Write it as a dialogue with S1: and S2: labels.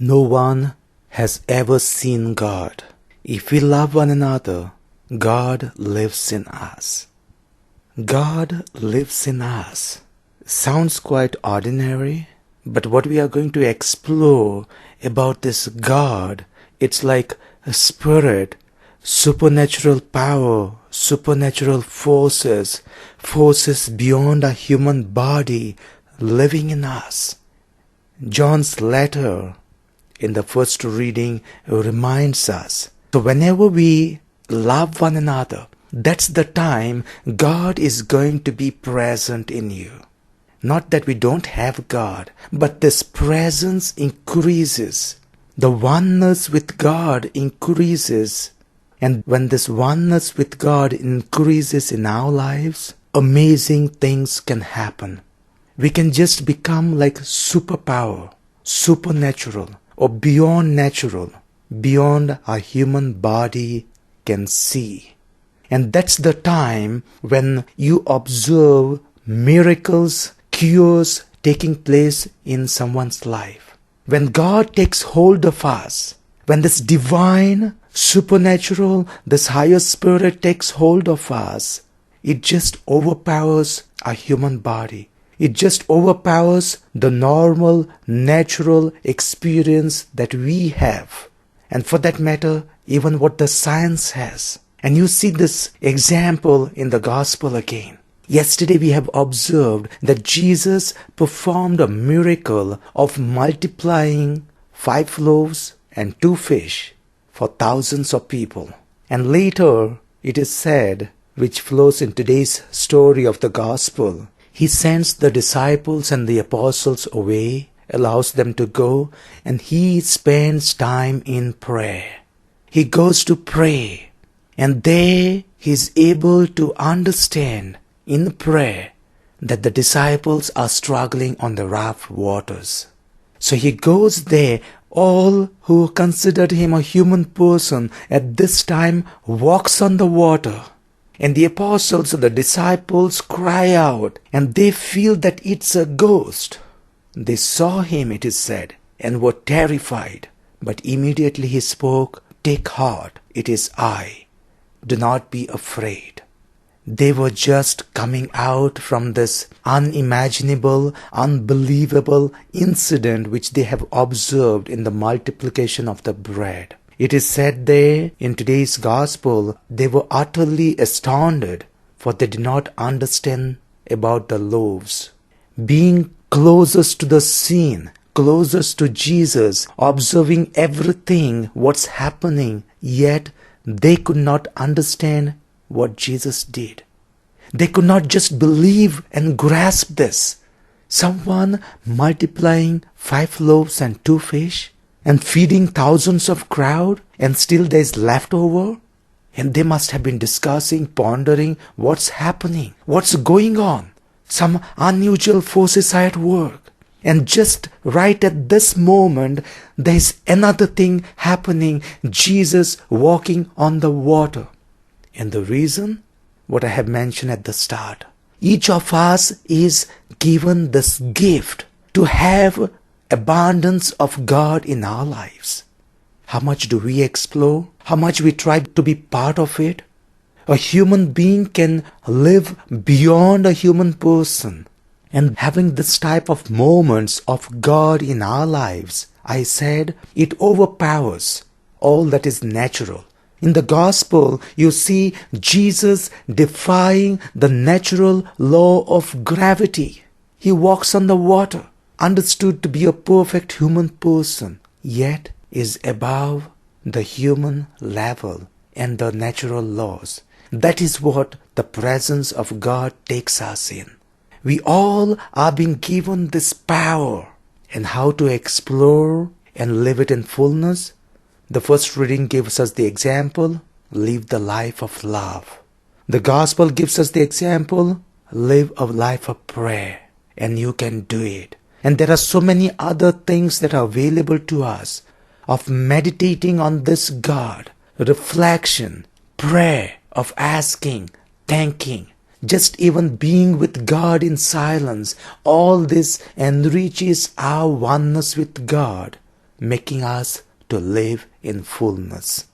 S1: No one has ever seen God. If we love one another, God lives in us. God lives in us. Sounds quite ordinary, but what we are going to explore about this God, it's like a spirit, supernatural power, supernatural forces, forces beyond a human body living in us. John's letter in the first reading reminds us. So whenever we love one another, that's the time God is going to be present in you. Not that we don't have God, but this presence increases. The oneness with God increases. And when this oneness with God increases in our lives, amazing things can happen. We can just become like superpower, supernatural, or beyond natural, beyond our human body can see. And that's the time when you observe miracles, cures taking place in someone's life. When God takes hold of us, when this divine, supernatural, this higher spirit takes hold of us, it just overpowers our human body. It just overpowers the normal, natural experience that we have. And for that matter, even what the science has. And you see this example in the gospel again. Yesterday we have observed that Jesus performed a miracle of multiplying 5 loaves and 2 fish for thousands of people. And later it is said, which flows in today's story of the gospel, He sends the disciples and the apostles away, allows them to go, and He spends time in prayer. He goes to pray, and there He is able to understand in prayer that the disciples are struggling on the rough waters. So He goes there. All who considered Him a human person at this time walks on the water. And the apostles and the disciples cry out, and they feel that it's a ghost. They saw Him, it is said, and were terrified. But immediately He spoke, "Take heart, it is I. Do not be afraid." They were just coming out from this unimaginable, unbelievable incident which they have observed in the multiplication of the bread. It is said there in today's gospel, they were utterly astounded, for they did not understand about the loaves. Being closest to the scene, closest to Jesus, observing everything, what's happening, yet they could not understand what Jesus did. They could not just believe and grasp this. Someone multiplying 5 loaves and 2 fish, and feeding thousands of crowd, and still there is leftover? And they must have been discussing, pondering what's happening, what's going on. Some unusual forces are at work. And just right at this moment, there is another thing happening, Jesus walking on the water. And the reason? What I have mentioned at the start. Each of us is given this gift to have abundance of God in our lives. How much do we explore? How much we try to be part of it? A human being can live beyond a human person. And having this type of moments of God in our lives, I said, it overpowers all that is natural. In the gospel, you see Jesus defying the natural law of gravity. He walks on the water, understood to be a perfect human person, yet is above the human level and the natural laws. That is what the presence of God takes us in. We all are being given this power, and how to explore and live it in fullness. The first reading gives us the example, live the life of love. The gospel gives us the example, live a life of prayer, and you can do it. And there are so many other things that are available to us of meditating on this God, reflection, prayer, of asking, thanking, just even being with God in silence. All this enriches our oneness with God. making us to live in fullness.